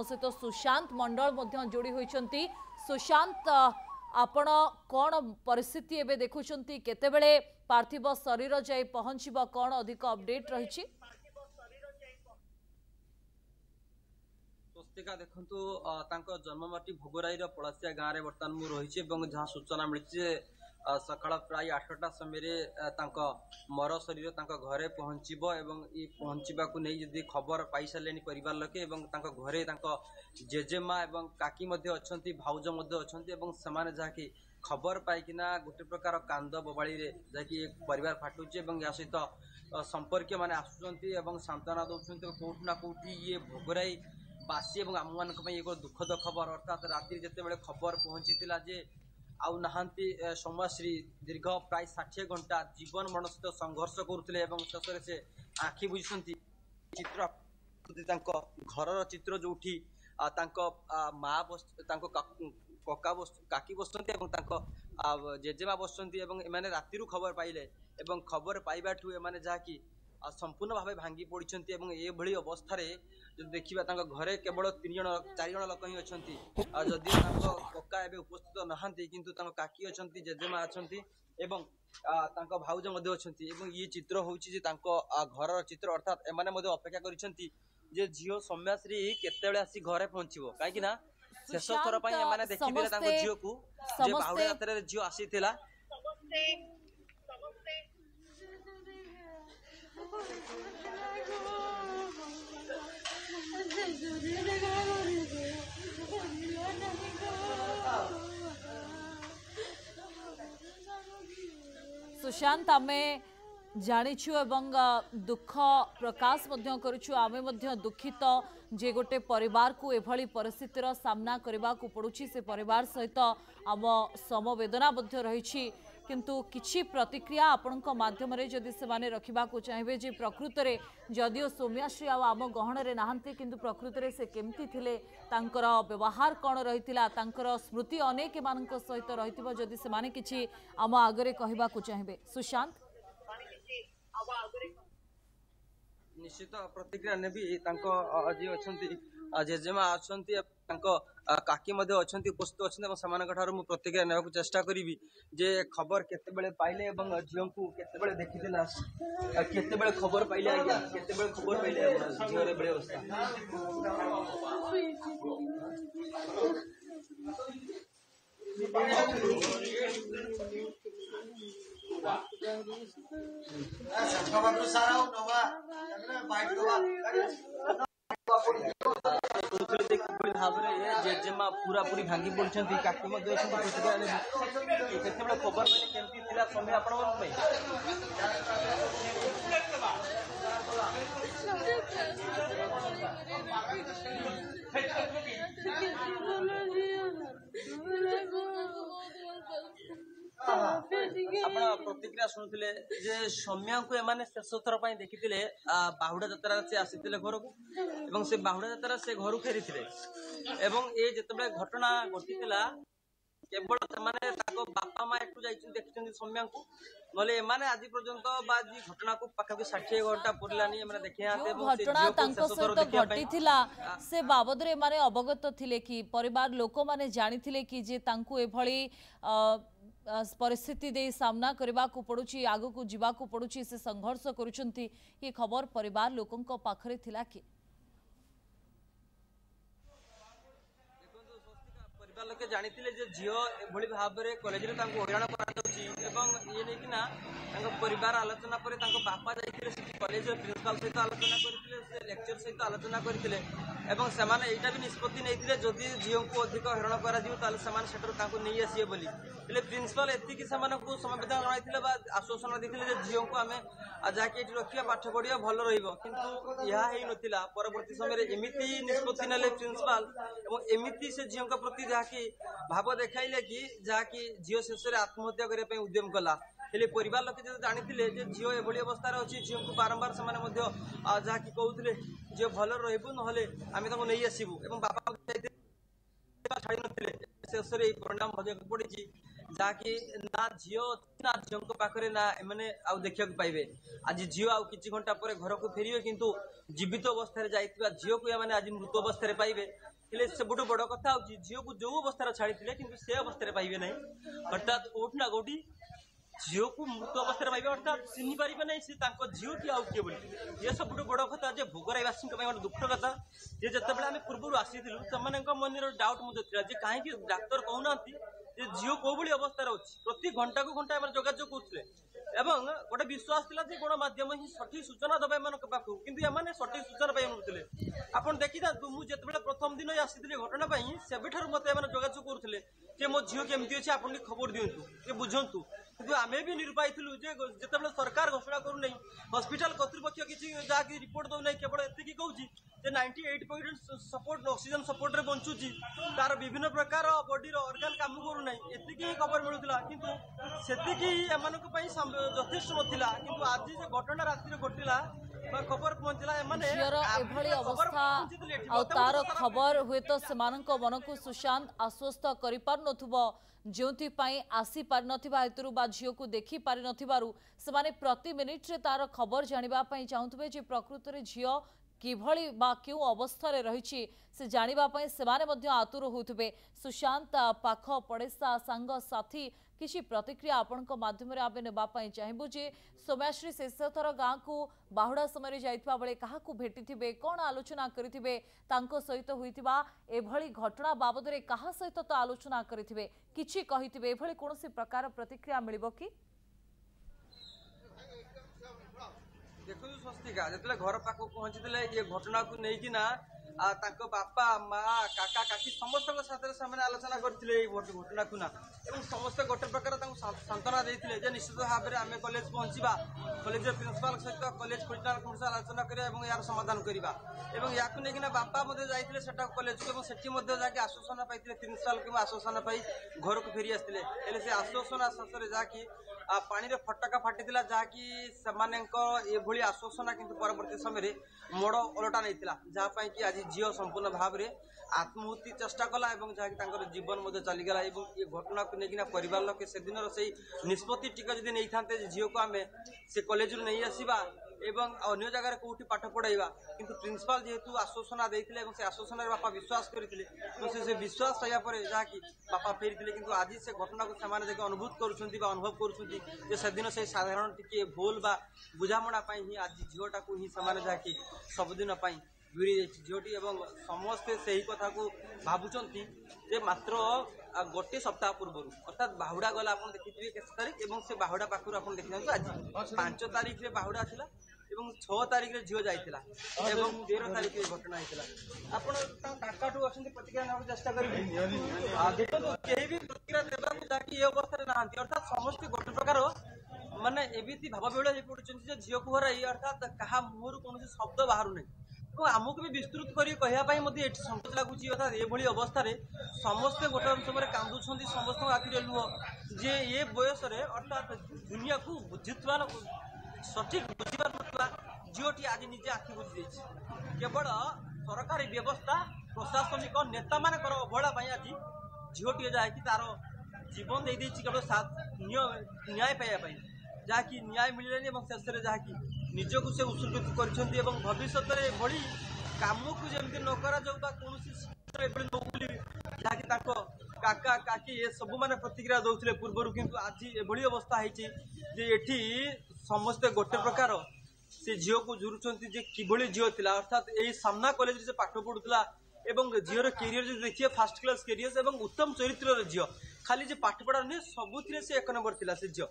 सहित सुशांत मंडल जोड़ी होती। सुशांत आपण कौन परिस्थिति एवं देखुंट केतेबेले पार्थिव शरीर जाई पहुंचब कौन अधिक अपडेट रही? स्वस्तिका देखु जन्ममाटी भोगराई पड़ासिया गाँव में बर्तमान मुझे रही जहाँ सूचना मिली सकाळ प्राय 8टा समय मर शरीर घरे पहुंचब एवं पहुंचवा नहीं जदि खबर पाई सारे परिवार लोके घरे जेजेमा एवं काकी अच्छा भाउज अच्छा जहाँकि खबर पाइकिना गोटे प्रकार कांद बबाड़ी जहाँकि परिवार फाटुचे या सहित संपर्क मैंने आसुँच सांत्वना दौरान कौटना कौटी ये भोगराई बासी और आम मान एक दुखद खबर अर्थात राति जिते खबर पहुंची जे आउ नहांती सोमश्री दीर्घ प्राय 60 घंटा जीवन मरण सहित संघर्ष करुले शेष से आखि बुझुंट चित्र घर चित्र जो माँ बस कका काकी बस जेजेमा बस राति खबर पाइले खबर पाइबा जहाँकि संपूर्ण भाव भांगी पड़ी एभली अवस्था जो देखा घरे केवल 4 जन लोक ही अच्छा जदि कका एवं उपस्थित नहांती किंतु काकी अच्छा जेजेमा अच्छा भाउज अच्छा ये चित्र हूँ घर चित्र अर्थात एमाने अपेक्षा कर झील सौम्याश्री केतेबेले आसी घरे पहुंचब कहीं शेष थर पर देखिए झील को बाहुड़ा यात्रा झील आसी सुशांत आमे जानिछु एवं दुख प्रकाश करुछु आमे दुखित जे गोटे परिवार को एभली परिस्थितिर सामना करबा को पड़ुछि से परिवार सहित आम समवेदना रही किंतु किछि प्रतिक्रिया आपणक माध्यम जदि से माने रखिबा को चाहिए जे प्रकृत रे जदिओ सौम्याश्री आम गहन रे नाहंती किंतु प्रकृत रे से केमती थिले तांकर व्यवहार कौन रहितिला तांकर स्मृति अनेक मानक सहित रहितिबो जदि से माने किछि आम आगरे कहबा को चाहिए। सुशांत निश्चित प्रतिक्रिया नेबी जी अच्छा जेजेमा अच्छा काकी अच्छा उपस्थित अच्छा मु प्रतिक्रिया ना चेष्टा करी जे खबर केतेबेले पाइले झील को केतेबेले देखिथिला केतेबेले खबर पाइले आज्ञा केतेबेले खबर पाइले झील बेले अवस्था जेजेमा पूरा पूरी भांगी पड़ती काकी खबर पाइले केमती थिला समय आपण प्रतिक्रिया शुणुले जे सौम्या को एमाने शेष थर पर देखी बाहुड़ा यात्रा से आसी घर को से बाहुड़ा यात्रा से घर फेरी ये जिते घटना घटी केवल बापा माँ एक देखी सौम्या को नले एमाने आज पर्यंत घटना को पाखापी 60 घंटा पुरलानी घटना घटी से बाबद रे माने अवगत थिले कि परिवार लोक माने जानिथिले कि जे तांकु एभली परिस्थिति दे सामना करबा को पड़ुची आगु को जीवा को पड़ुची से संघर्ष करुचंती ये खबर परिवार लोकन को पाखरे थिला कि परिवार लोके जानिथिले जे झियो एभली भाव रे कॉलेज रे तांको हैरान करा दउची एवं ये नै कि ना तांको परिवार आलोचना पर तांको बापा जाइथिले से कॉलेज प्रिंसिपल सहित आलोचना करथिले से लेक्चर सहित आलोचना करथिले एवं समान एटा भी निष्पत्ति नैथिले जदि झियो को अधिक हैरान करा दिउ ताले समान सेटर तांको नै आसीए बोली ले प्रिंसिपल एति कि समान को समवेदना जणाइथिले बा आश्वासन दिथिले जे झियो को हमें जाके एठी रखिया पाठ पढिया भलो रहिबो किंतु यहा हेइ नथिला परवर्ती समय रे एमिति निष्पत्ति नेले प्रिंसिपल एवं एमिति से झियो का प्रति कि भाव देखाइले कि जहाँकि झील शेष में आत्महत्या करने उद्यम कला परिवार लोक जो जानी झील एभली अवस्था अच्छी झील को बारंबार से जहाँकि कहते झील भल रही ना आम नहीं आसबू बापा छाड़ी नी शेष में परिणाम भोग पड़ी जहाँकि ना झील ना झील पाखे ना एमने देखा पाइबे आज झील आउ कि घंटा पर घर को फेरिए किंतु जीवित अवस्था जाइए झील को आज मृत अवस्था पाइबे हेले सबुठ बड़ कथा हूँ झील को जो अवस्था छाड़ी कि से अवस्था पाइबे ना अर्थात कोठी ना कोठी झील को मृत अवस्था पाइबे अर्थात चिन्ह पारे ना सी झील कि आउ किए बोली ये सबुठ बड़ कथा जे भोगराईवासी गोटे दुख कथा जे जिते आम पूर्व आसी से मन डाउट मुझे कहीं डाक्तर कहूना झील कौ भाई अवस्था अच्छी प्रति घंटा को घंटा जोगाजोग करते एवं गोटे विश्वास था गणमाध्यम ही सठिक सूचना दबा पाखु किंतु एमाने सठिक सूचना पाई नथिले आपण देखि था मु जेतेबेले प्रथम दिन आसीथिले घटना पई सेबेठार मते एमाने जोगाजोग करथिले जे मो झियो केमती अछि आपण के खबर दियंतु के बुझंतु किंतु आमे भी निरुपाई थिलु जे जेतेबेले सरकार घोषणा करू नै हॉस्पिटल कर्तृपक्ष किछि जा कि रिपोर्ट दउ नै केवल एतिकी कहूची जे 98% सपोर्ट ऑक्सीजन सपोर्ट रे बंचुची तार विभिन्न प्रकार बॉडी रो ऑर्गन काम करू नै एतिकी खबर मिलुतला किंतु सेतिकी एमानक पई यथेष्ट नथिला किंतु आज जे घटना रात्रि घटिला खबर पहुंचला एमाने झीर एभली अवस्था आ तार खबर हुए तो सेमानक मन को सुशांत आश्वस्त करि पार नथुबो जोंथि पई आसी पार नथिबा हेतुरु बा झियो को देखि पारि नथिबारु सेमाने प्रति मिनिट रे तार खबर जानिबा पई चाहुतबे जे प्रकृति रे झियो किभली बा क्यों अवस्था रे रहिछि से जानिबा पई सेमाने मध्य आतुर होउथबे सुशांत पाख पड़ेसा संग साथी किसी प्रतिक्रिया आपनक माध्यम रे आबे नेबा पई चाहबु जे सोम्याश्री शेषथर गाँ को बाहुड़ा समय जाइतबा बेले काहाकू भेटिथिबे कोन आलोचना करिथिबे तांको सहित होइतिबा एभली घटना बाबद रे काहा सहित तो आलोचना करिथिबे किछि कहिथिबे एभली कोनोसी प्रकार प्रतिक्रिया मिलिबो कि देखो स्वस्तिका जो घर पाक पहुंची ये घटना को लेकिन बापा माँ काका काकी समस्त सामने आलोचना करते घटना को ना समस्त गोटे प्रकार सांत्वना देते निश्चित भाव में आम कॉलेज पहुंचा कॉलेज प्रिंसिपाल सहित कॉलेज परिचालन आलोचना करा यार समाधान करवा या बापा जाते कॉलेज को जाकि आश्वासन पाई 3 साल कि आश्वासन पाई घर को फेरी आसते से आश्वासन शेष जाकि पानी रे फटका फाटी जहाँकि ये आश्वासन किंतु परवर्ती समय मोड़ ओलटा नहीं जहाँ कि आज झील संपूर्ण भाव में आत्महत्या चेष्टा कला जहाँकि जीवन चलीगला ये घटना को लेकिन परिवार लोग से दिन से निष्पत्ति टिक जब नहीं था झील को आम से कॉलेज नहीं आसवा एवं अन्य जगह कौटी पाठ पढ़ाइबा किंतु प्रिंसिपाल जेहेतु आश्वासना देते से आश्वासन बापा विश्वास करते से विश्वास रहा पर जहाँकि बापा फेरी किंतु आज से घटना को से अनुभूत करूँ कर दिन से साधारण टी भूल बा बुझामणा ही आज झीलटा को ही जहाँकि सबुदिन दूरी झीलटी एवं समस्ते से ही कथा को भावुंट जे मात्र गोटे सप्ताह पूर्व अर्थात बाहुड़ा गला आप देखिए केस तारीख एवं से बाहुड़ा पाखु आप देखी आज 5 तारीख में बाहुड़ा था 6 तारीख में झील जाइला 13 तारीख में घटना होता आपठू अच्छे प्रतिक्रिया ना चेष्टा करेंगे देखो कहीं भी प्रतिक्रिया देवा ये अवस्था ना अर्थात समस्त गोटे प्रकार माने एमती भाव बेड़ा हो पड़े झील को हराई अर्थात क्या मुहर कौन शब्द बाहर नहीं आमको भी विस्तृत कर कहवाई संकोच लगुच अर्थात ये अवस्था समस्ते गोटे समय कांदुंट समस्त आखिरे लुह जे ये बयस अर्थात दुनिया को बुझुवा सठिक बुझीपार ना झीलटी आज निजे आखि बुझी केवल सरकारी व्यवस्था प्रशासनिक नेता मान अवहेला आज झीलटी जहाँकि तार जीवन दे केवल न्याय पाइबा जहाँकि न्याय मिललानी शेष में जहाँकि निजक से उत्सर्गित कर भविष्य में भली कम को जमी न कौन जहाँकि काका काकी ये सब माने प्रतिक्रिया दौले पूर्व किंतु आज ये अवस्था होती समस्ते गोटे प्रकार से झील को झुरुंट कि झील थी अर्थात यही सामना कॉलेज से पाठ पढ़ुला झीर कैरियर जो देखिए फास्ट क्लास कैरियर और उत्तम चरित्र झील खाली जे पाठ पढ़ा नुहे सबुथ से 1 नंबर थी से झील